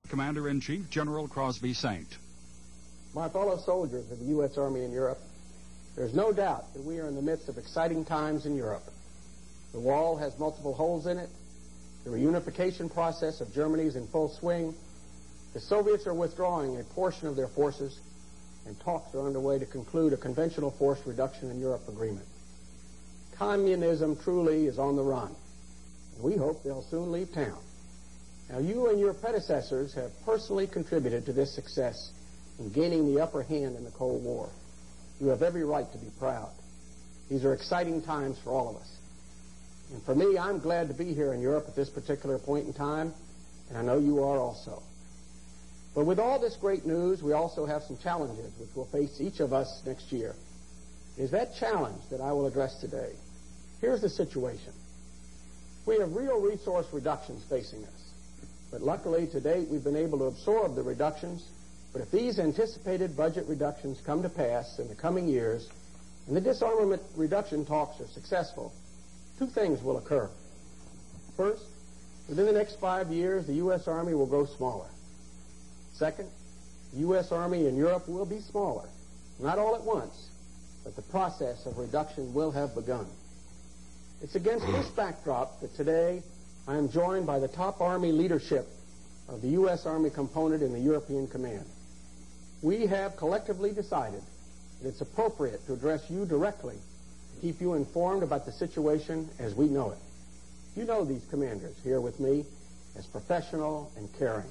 Commander-in-Chief General Crosby Saint. My fellow soldiers of the U.S. Army in Europe, there's no doubt that we are in the midst of exciting times in Europe. The wall has multiple holes in it. The reunification process of Germany is in full swing. The Soviets are withdrawing a portion of their forces, and talks are underway to conclude a conventional force reduction in Europe agreement. Communism truly is on the run, and we hope they'll soon leave town. Now, you and your predecessors have personally contributed to this success in gaining the upper hand in the Cold War. You have every right to be proud. These are exciting times for all of us. And for me, I'm glad to be here in Europe at this particular point in time, and I know you are also. But with all this great news, we also have some challenges which will face each of us next year. It is that challenge that I will address today. Here's the situation. We have real resource reductions facing us. But luckily, to date, we've been able to absorb the reductions. But if these anticipated budget reductions come to pass in the coming years, and the disarmament reduction talks are successful, two things will occur. First, within the next 5 years, the U.S. Army will grow smaller. Second, the U.S. Army in Europe will be smaller. Not all at once, but the process of reduction will have begun. It's against this backdrop that today I am joined by the top Army leadership of the U.S. Army component in the European Command. We have collectively decided that it's appropriate to address you directly to keep you informed about the situation as we know it. You know these commanders here with me as professional and caring.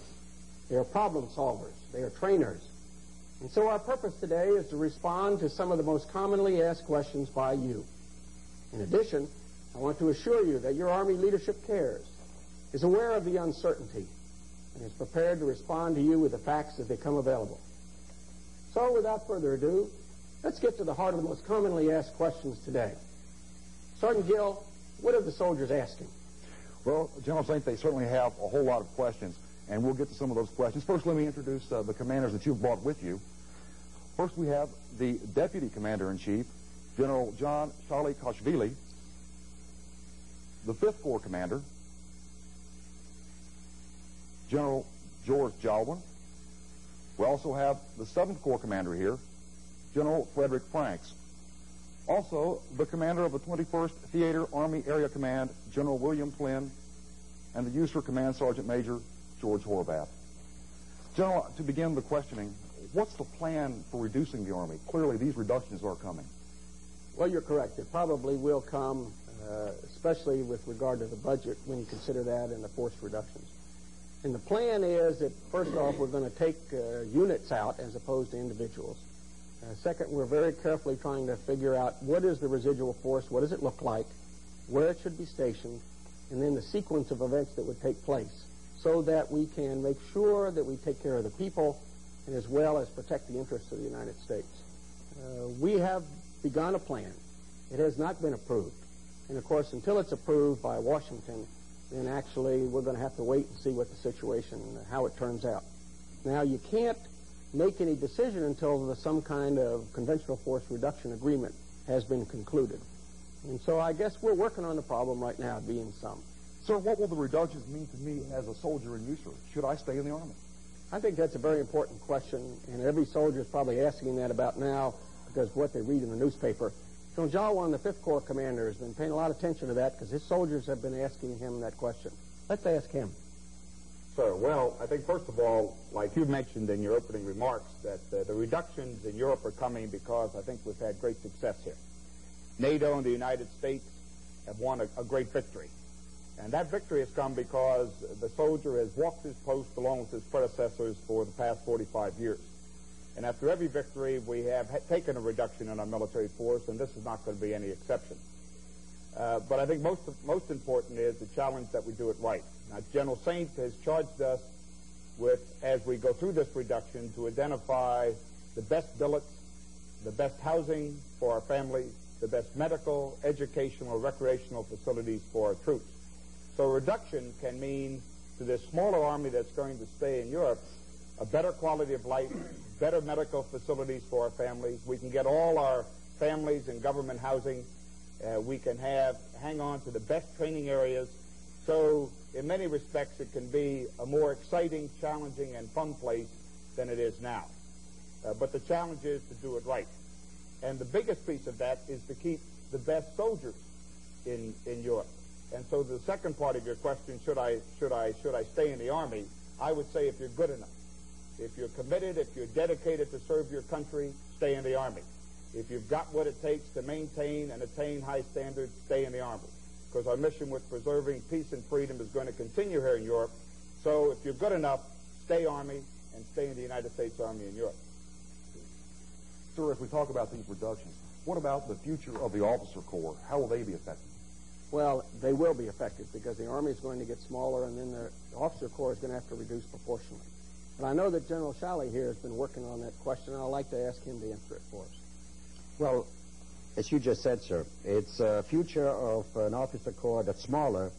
They are problem solvers. They are trainers. And so our purpose today is to respond to some of the most commonly asked questions by you. In addition, I want to assure you that your Army leadership cares, is aware of the uncertainty, and is prepared to respond to you with the facts as they come available. So without further ado, let's get to the heart of the most commonly asked questions today. Sergeant Gill, what are the soldiers asking? Well, General Saint, they certainly have a whole lot of questions, and we'll get to some of those questions. First, let me introduce the commanders that you've brought with you. First, we have the Deputy Commander-in-Chief, General John Shalikashvili, the 5th Corps Commander, General George Joulwan. We also have the 7th Corps Commander here, General Frederick Franks. Also, the commander of the 21st Theater Army Area Command, General William Flynn, and the USAREUR Command Sergeant Major, George Horvath. General, to begin the questioning, what's the plan for reducing the Army? Clearly, these reductions are coming. Well, you're correct. It probably will come, especially with regard to the budget, when you consider that and the force reductions. And the plan is that, first off, we're going to take units out as opposed to individuals. Second, we're very carefully trying to figure out what is the residual force, what does it look like, where it should be stationed, and then the sequence of events that would take place so that we can make sure that we take care of the people and as well as protect the interests of the United States. We have begun a plan. It has not been approved. And, of course, until it's approved by Washington, then actually we're going to have to wait and see what the situation, how it turns out. Now, you can't make any decision until some kind of conventional force reduction agreement has been concluded. And so I guess we're working on the problem right now, being some. Sir, what will the reductions mean to me as a soldier in USAREUR? Should I stay in the Army? I think that's a very important question, and every soldier is probably asking that about now because of what they read in the newspaper. General Joulwan, the 5th Corps Commander, has been paying a lot of attention to that because his soldiers have been asking him that question. Let's ask him. Sir, well, I think first of all, like you mentioned in your opening remarks, that the reductions in Europe are coming because I think we've had great success here. NATO and the United States have won a great victory. And that victory has come because the soldier has walked his post along with his predecessors for the past 45 years. And after every victory, we have taken a reduction in our military force, and this is not going to be any exception. But I think most important is the challenge that we do it right. Now, General Saint has charged us with, as we go through this reduction, to identify the best billets, the best housing for our families, the best medical, educational, recreational facilities for our troops. So a reduction can mean to this smaller army that's going to stay in Europe a better quality of life, better medical facilities for our families. We can get all our families in government housing. We can hang on to the best training areas. So in many respects, it can be a more exciting, challenging, and fun place than it is now. But the challenge is to do it right. And the biggest piece of that is to keep the best soldiers in Europe. And so the second part of your question, should I stay in the Army? I would say if you're good enough. If you're committed, if you're dedicated to serve your country, stay in the Army. If you've got what it takes to maintain and attain high standards, stay in the Army. Because our mission with preserving peace and freedom is going to continue here in Europe. So if you're good enough, stay Army and stay in the United States Army in Europe. Sir, as we talk about these reductions, what about the future of the officer corps? How will they be affected? Well, they will be affected because the Army is going to get smaller, and then the officer corps is going to have to reduce proportionally. But I know that General Shalikashvili here has been working on that question, and I'd like to ask him to answer it for us. Well, as you just said, sir, it's a future of an officer corps that's smaller,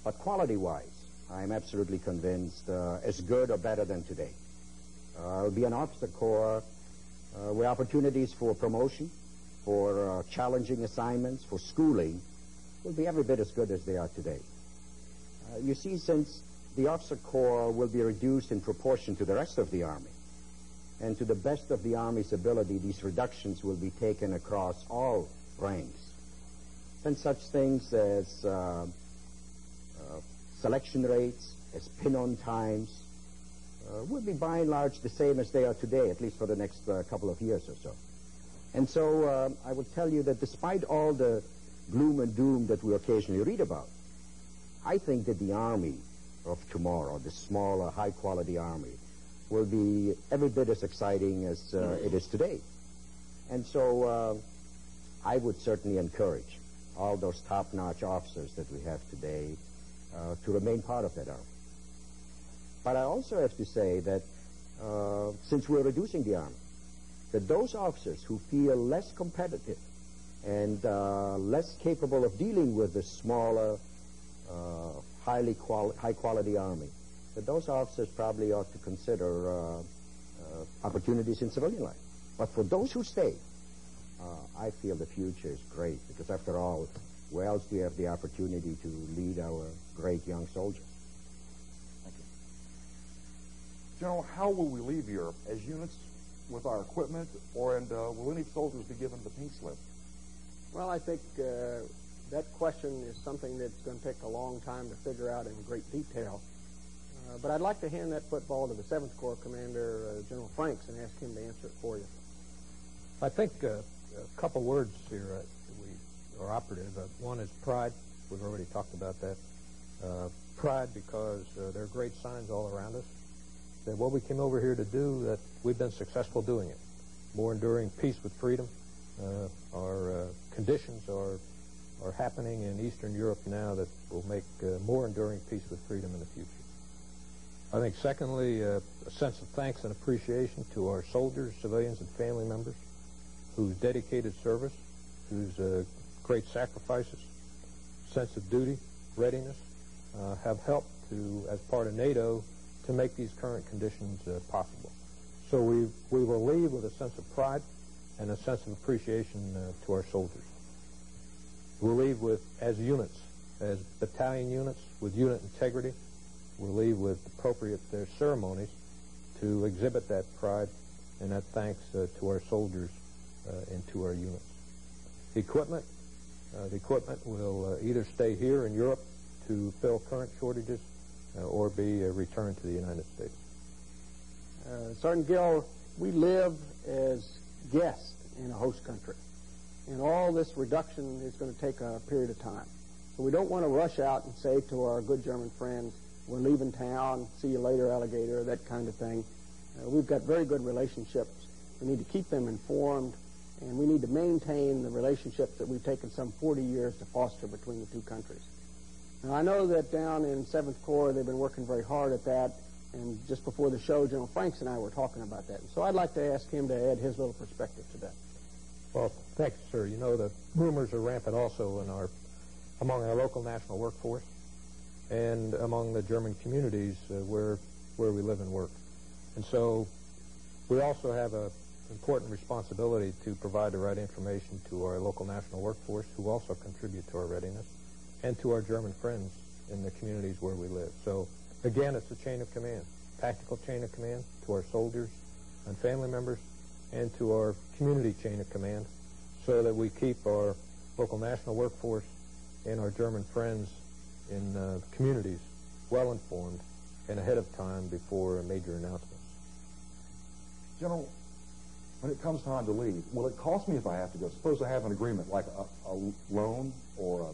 but quality-wise, I'm absolutely convinced as good or better than today. It'll be an officer corps with opportunities for promotion, for challenging assignments, for schooling, will be every bit as good as they are today. You see, since the officer corps will be reduced in proportion to the rest of the Army, and to the best of the Army's ability, these reductions will be taken across all ranks. And such things as selection rates, as pin-on times, will be by and large the same as they are today, at least for the next couple of years or so. And so I would tell you that despite all the gloom and doom that we occasionally read about, I think that the Army of tomorrow, the smaller, high-quality Army, will be every bit as exciting as it is today. And so I would certainly encourage all those top-notch officers that we have today to remain part of that Army. But I also have to say that since we're reducing the Army, that those officers who feel less competitive and less capable of dealing with the smaller, high-quality Army, that those officers probably ought to consider opportunities in civilian life. But for those who stay, I feel the future is great, because after all, where else do you have the opportunity to lead our great young soldiers? Thank you. General, how will we leave Europe? As units with our equipment, and will any soldiers be given the pink slip? Well, I think that question is something that's going to take a long time to figure out in great detail. But I'd like to hand that football to the 7th Corps Commander, General Franks, and ask him to answer it for you. I think a couple words here are operative. One is pride. We've already talked about that. Pride because there are great signs all around us that what we came over here to do, that we've been successful doing it. More enduring peace with freedom. Our conditions are happening in Eastern Europe now that will make more enduring peace with freedom in the future. I think, secondly, a sense of thanks and appreciation to our soldiers, civilians, and family members whose dedicated service, whose great sacrifices, sense of duty, readiness, have helped to, as part of NATO, to make these current conditions possible. So we will leave with a sense of pride and a sense of appreciation to our soldiers. We'll leave with, as units, as battalion units, with unit integrity. We'll leave with appropriate ceremonies to exhibit that pride and that thanks to our soldiers and to our units. The equipment will either stay here in Europe to fill current shortages or be returned to the United States. Sergeant Gill, we live as guests in a host country, and all this reduction is going to take a period of time. So we don't want to rush out and say to our good German friends, we're leaving town, see you later, alligator, that kind of thing. We've got very good relationships. We need to keep them informed, and we need to maintain the relationships that we've taken some 40 years to foster between the two countries. Now, I know that down in 7th Corps, they've been working very hard at that, and just before the show, General Franks and I were talking about that. And so I'd like to ask him to add his little perspective to that. Well, thanks, sir. You know, the rumors are rampant also among our local national workforce and among the German communities where we live and work. And so we also have an important responsibility to provide the right information to our local national workforce, who also contribute to our readiness, and to our German friends in the communities where we live. So, again, it's a chain of command, tactical chain of command to our soldiers and family members and to our community chain of command so that we keep our local national workforce and our German friends in communities well informed and ahead of time before major announcements. General, when it comes time to leave, will it cost me if I have to go? Suppose I have an agreement like a loan or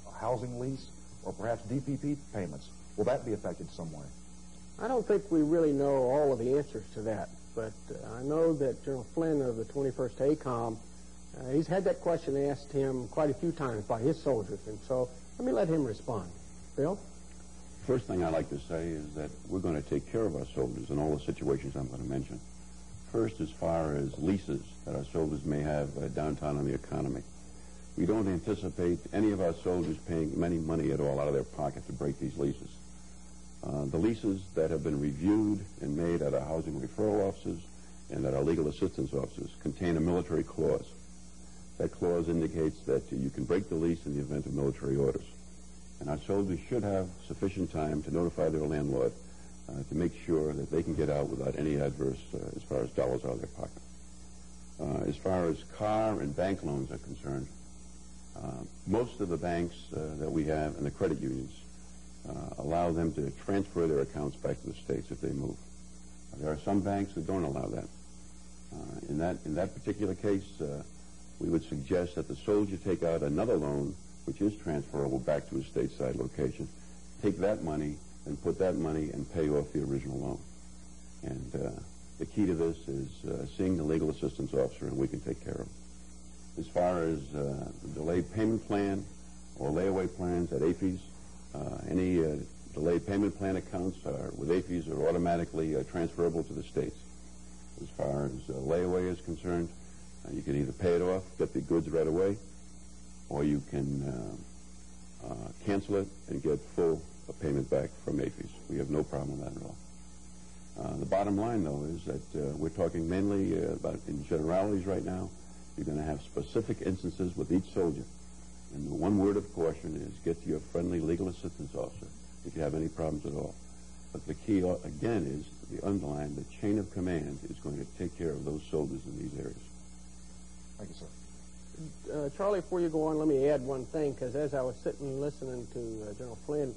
a housing lease or perhaps DPP payments. Will that be affected some way? I don't think we really know all of the answers to that, but I know that General Flynn of the 21st ACOM, he's had that question asked him quite a few times by his soldiers, and so let me let him respond. Bill? First thing I'd like to say is that we're going to take care of our soldiers in all the situations I'm going to mention. First, as far as leases that our soldiers may have downtown on the economy. We don't anticipate any of our soldiers paying any money at all out of their pocket to break these leases. The leases that have been reviewed and made at our housing referral offices and at our legal assistance offices contain a military clause. That clause indicates that you can break the lease in the event of military orders. And our soldiers should have sufficient time to notify their landlord to make sure that they can get out without any adverse as far as dollars out of their pocket. As far as car and bank loans are concerned, most of the banks that we have and the credit unions allow them to transfer their accounts back to the states if they move. There are some banks that don't allow that. In that particular case, we would suggest that the soldier take out another loan which is transferable back to a stateside location, take that money and put that money and pay off the original loan. And the key to this is seeing the legal assistance officer, and we can take care of it. As far as the delayed payment plan or layaway plans at AFRTS, any delayed payment plan accounts with AFRTS are automatically transferable to the states. As far as layaway is concerned, you can either pay it off, get the goods right away, or you can cancel it and get full payment back from AFRTS. We have no problem with that at all. The bottom line, though, is that we're talking mainly about in generalities right now. You're going to have specific instances with each soldier. And the one word of caution is get to your friendly legal assistance officer if you have any problems at all. But the key, again, is the underline, the chain of command is going to take care of those soldiers in these areas. Thank you, sir. Charlie, before you go on, let me add one thing, because as I was sitting and listening to General Flynn,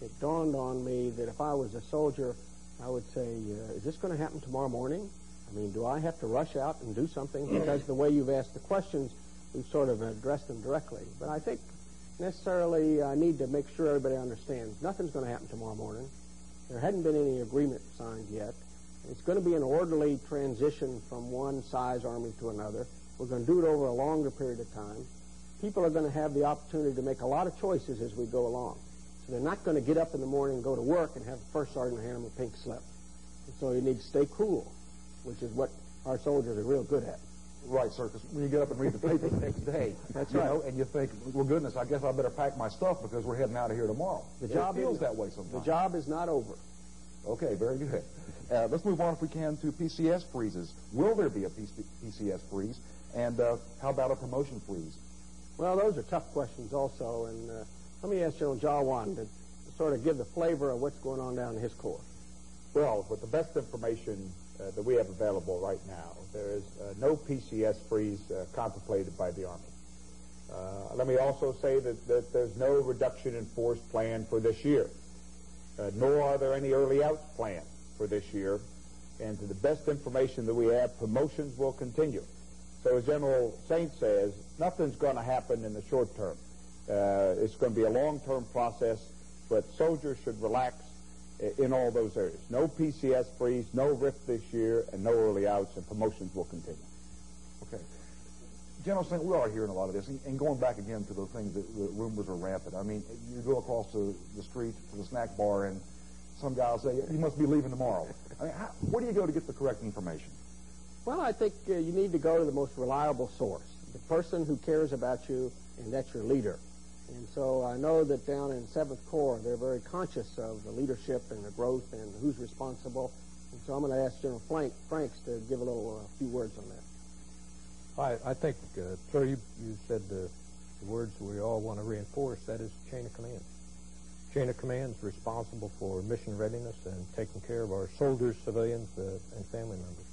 it dawned on me that if I was a soldier, I would say, is this going to happen tomorrow morning? I mean, do I have to rush out and do something? Because the way you've asked the questions, we've sort of addressed them directly. But I think necessarily I need to make sure everybody understands nothing's going to happen tomorrow morning. There hadn't been any agreement signed yet. It's going to be an orderly transition from one size army to another. We're going to do it over a longer period of time. People are going to have the opportunity to make a lot of choices as we go along. So they're not going to get up in the morning and go to work and have the first sergeant hand them a pink slip. And so you need to stay cool, which is what our soldiers are real good at. Right, sir, because when you get up and read the paper the next day, That's you right. know, and you think, well, goodness, I guess I better pack my stuff because we're heading out of here tomorrow. The job feels that way sometimes. The job is not over. Okay, very good. Let's move on, if we can, to PCS freezes. Will there be a PCS freeze? And how about a promotion freeze? Well, those are tough questions also, and let me ask General Joulwan to sort of give the flavor of what's going on down in his corps. Well, with the best information that we have available right now, there is no PCS freeze contemplated by the Army. Let me also say that there's no reduction in force planned for this year, nor are there any early outs planned for this year. And to the best information that we have, promotions will continue. So as General Saint says, nothing's going to happen in the short term. It's going to be a long-term process, but soldiers should relax in all those areas. No PCS freeze, no RIF this year, and no early outs, and promotions will continue. Okay. General Saint, we are hearing a lot of this, and going back again to the things that the rumors are rampant. I mean, you go across the street to the snack bar, and some guy will say, you must be leaving tomorrow. I mean, where do you go to get the correct information? Well, I think you need to go to the most reliable source, the person who cares about you, and that's your leader. And so I know that down in 7th Corps, they're very conscious of the leadership and the growth and who's responsible. And so I'm going to ask General Franks to give a few words on that. I think, sir, you said the words we all want to reinforce. That is chain of command. chain of command is responsible for mission readiness and taking care of our soldiers, civilians, and family members.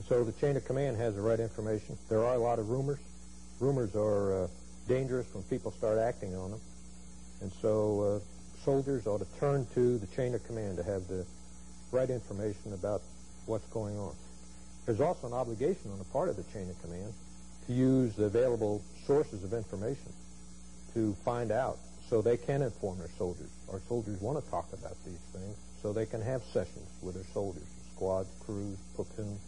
So the chain of command has the right information. There are a lot of rumors. Rumors are dangerous when people start acting on them. And so soldiers ought to turn to the chain of command to have the right information about what's going on. There's also an obligation on the part of the chain of command to use the available sources of information to find out so they can inform their soldiers. Our soldiers want to talk about these things so they can have sessions with their soldiers, squads, crews, platoons,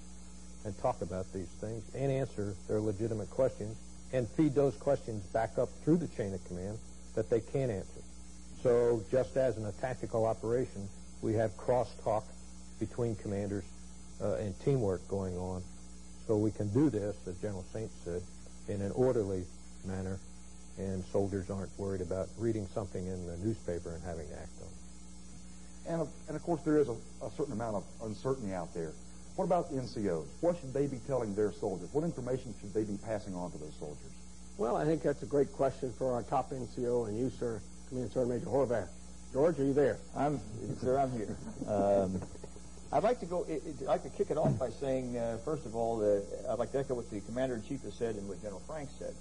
and talk about these things and answer their legitimate questions and feed those questions back up through the chain of command that they can answer. So just as in a tactical operation, we have cross-talk between commanders and teamwork going on. So we can do this, as General Saint said, in an orderly manner, and soldiers aren't worried about reading something in the newspaper and having to act on it. And of course, there is a certain amount of uncertainty out there. What about the NCOs? What should they be telling their soldiers? What information should they be passing on to those soldiers? Well, I think that's a great question for our top NCO and you, sir, Commanding Sergeant Major Horvath. George, are you there? Sir, I'm here. I'd like to kick it off by saying, first of all, I'd like to echo what the Commander-in-Chief has said and what General Frank said,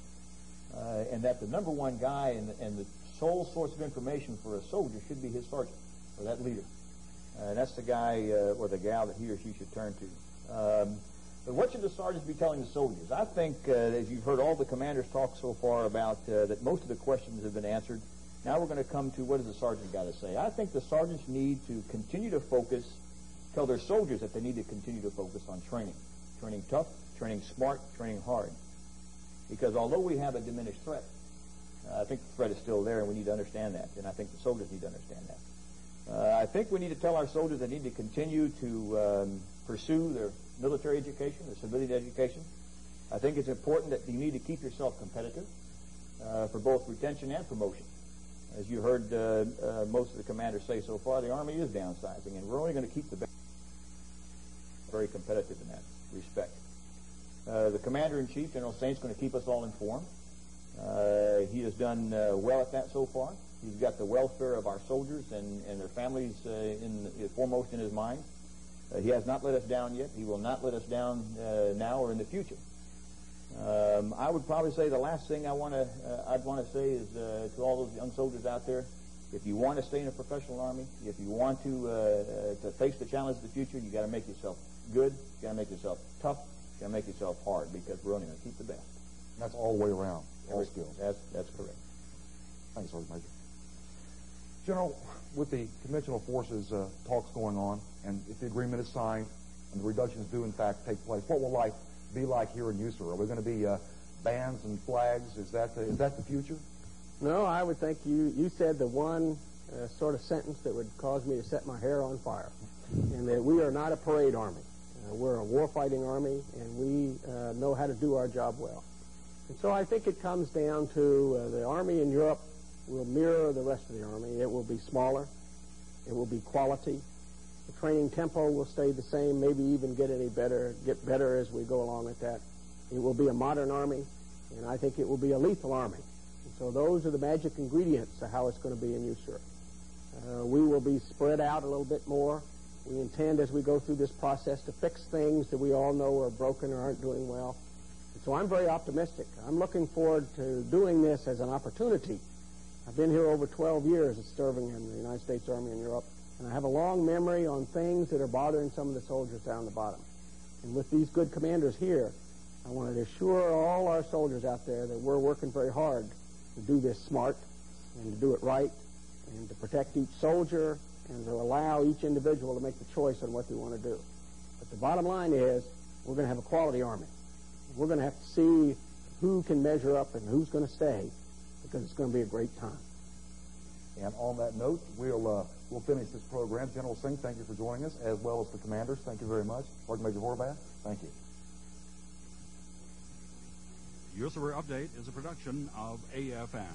and that the number one guy and the sole source of information for a soldier should be his sergeant, or that leader. That's the guy or the gal that he or she should turn to. But what should the sergeants be telling the soldiers? I think, as you've heard all the commanders talk so far about, that most of the questions have been answered. Now we're going to come to what does the sergeant got to say. I think the sergeants need to continue to focus, tell their soldiers that they need to continue to focus on training. Training tough, training smart, training hard. Because although we have a diminished threat, I think the threat is still there and we need to understand that. And I think the soldiers need to understand that. I think we need to tell our soldiers they need to continue to pursue their military education, their civilian education. I think it's important that you need to keep yourself competitive for both retention and promotion. As you heard most of the commanders say so far, the Army is downsizing, and we're only going to keep the best. Very competitive in that respect. The Commander-in-Chief, General Saint's going to keep us all informed. He has done well at that so far. He's got the welfare of our soldiers and their families foremost in his mind. He has not let us down yet. He will not let us down now or in the future. I would probably say the last thing I'd want to say is to all those young soldiers out there, if you want to stay in a professional Army, if you want to face the challenge of the future, you got to make yourself good, you got to make yourself tough, you got to make yourself hard, because we're only going to keep the best. And that's all the way around, all skills. That's correct. Thanks, Sergeant Major. General, with the conventional forces talks going on, and if the agreement is signed and the reductions do in fact take place, what will life be like here in USAREUR? Are we going to be bands and flags? Is that the future? No, I would think you said the one sort of sentence that would cause me to set my hair on fire, and that we are not a parade army. We're a war-fighting army, and we know how to do our job well. And so I think it comes down to the Army in Europe will mirror the rest of the Army. It will be smaller. It will be quality. The training tempo will stay the same, maybe even get better as we go along with that. It will be a modern Army, and I think it will be a lethal Army. And so those are the magic ingredients to how it's going to be in USAREUR. We will be spread out a little bit more. We intend, as we go through this process, to fix things that we all know are broken or aren't doing well. And so I'm very optimistic. I'm looking forward to doing this as an opportunity. I've been here over 12 years as serving in the United States Army in Europe, and I have a long memory on things that are bothering some of the soldiers down the bottom. And with these good commanders here, I want to assure all our soldiers out there that we're working very hard to do this smart and to do it right and to protect each soldier and to allow each individual to make the choice on what they want to do. But the bottom line is we're going to have a quality Army. We're going to have to see who can measure up and who's going to stay, because it's going to be a great time. And on that note, we'll finish this program. General CINC, thank you for joining us, as well as the commanders. Thank you very much. Sergeant Major Horvath, thank you. USAREUR Update is a production of AFN.